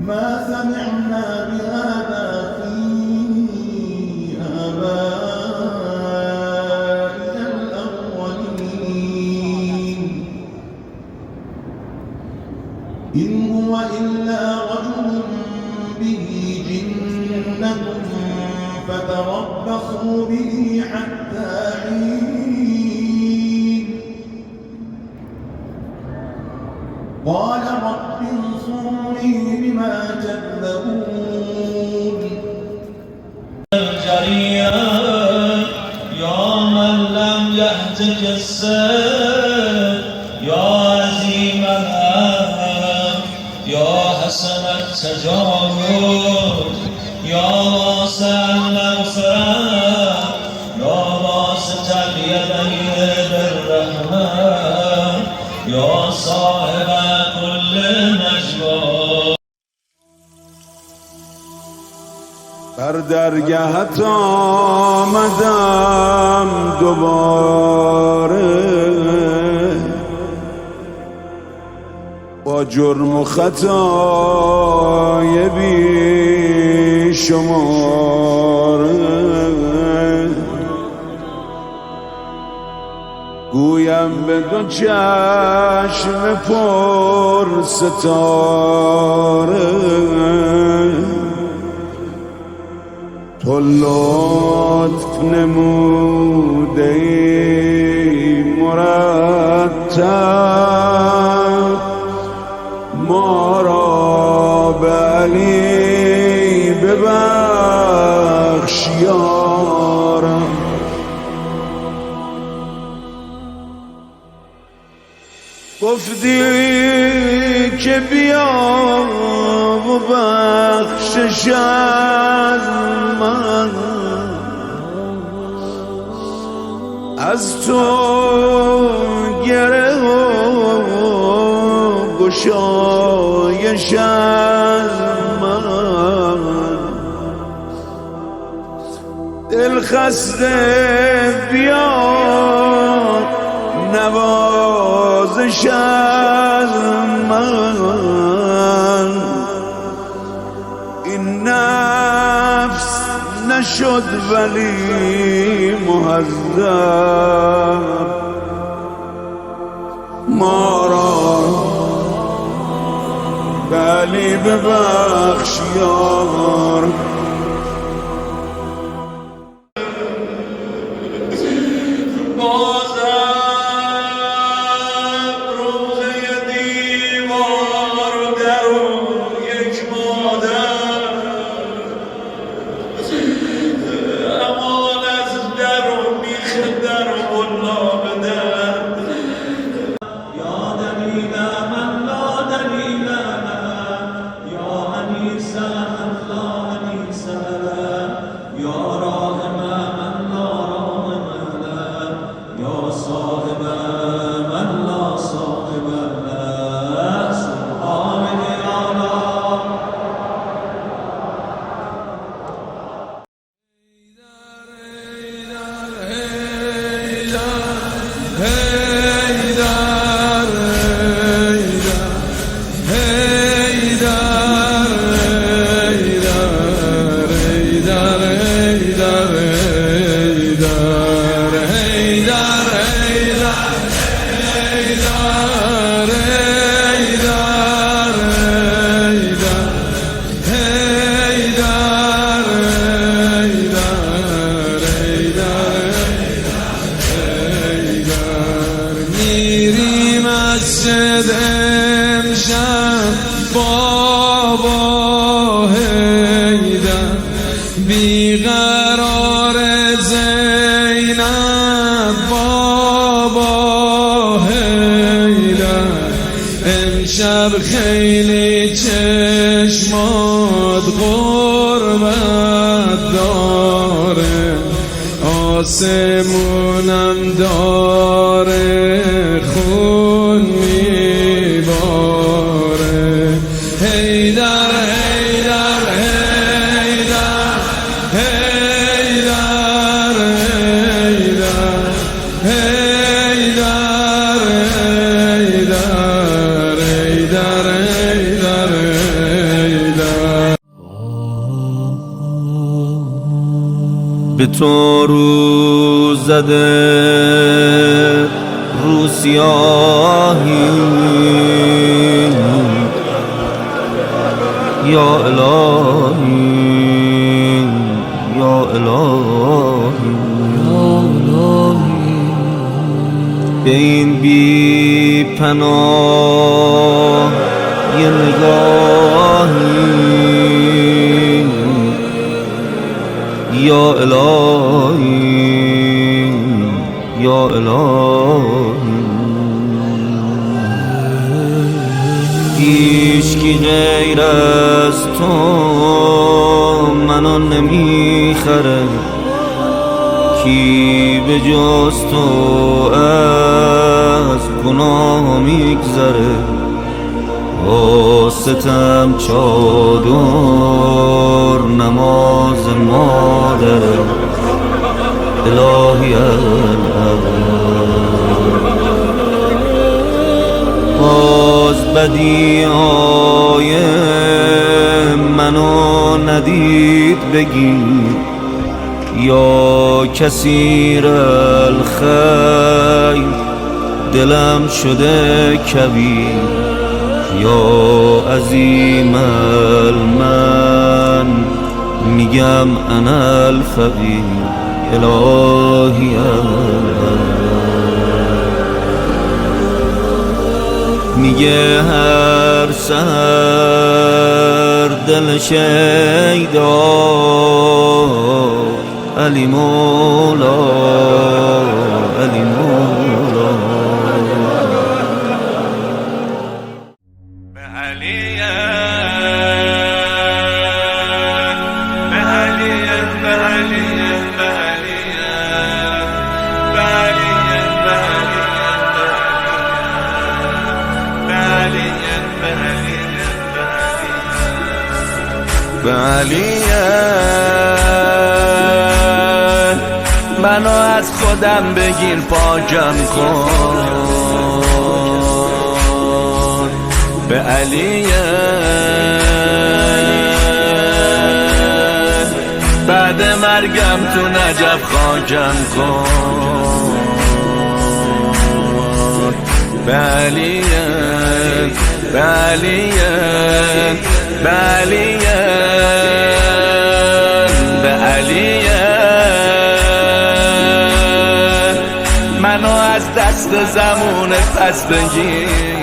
ما سمعنا بهذا في آبائنا الأولين إن هو إلا رجل به جنة فتربصوا به حتى حين قال رب انصرني بما كذبون الجريان يا من لم يهتك السير يا عزيم الأمل يا حسن التجاوز يا واسع المغفرة يا باسط اليدين بالرحمة يا صاحب كل نجوى بر درگهت آمدم دوباره با جرم و خطای بی شماره گویم به دو چشم پر ستاره تو لطف نموده ای مرتب ما را به علی ببخش یارم گفتی که بیا و بخشش از من از تو گره و گشایش از من دل خسته بیا نوازش از من این نفس نشد ولی مهذب ما را ولی ببخش یار مسجد امشب بابا حیدر بیقرار زینب بابا حیدر امشب خیلی چشمات غربت داره آسمونم داره خون میباره حیدر حیدر حیدر حیدر حیدر حیدر حیدر حیدر حیدر به تو روز زده رو سیاهی یا الهی یا الهی به این بی پناه یه نگاهی یا الهی یا الهی هیچکی غیر از تو منو نمیخره کی به جز تو از گناه میگذره ستم چادر نماز مادر الهی باز بدیهای منو ندید بگیر یا کثیر الخیر دلم شده کبیر یا عظیم المن میگم انا الفقیر الهی میگه هر سر دل شیدا علی مولا علی مولا به علی به علی به علی به علی به علی به علی منو از خودم بگیر پاکم کن به علی بعد مرگم تو نجف خاکم کن به علی به علی به علی به علی منو از دست زمون پس بگیر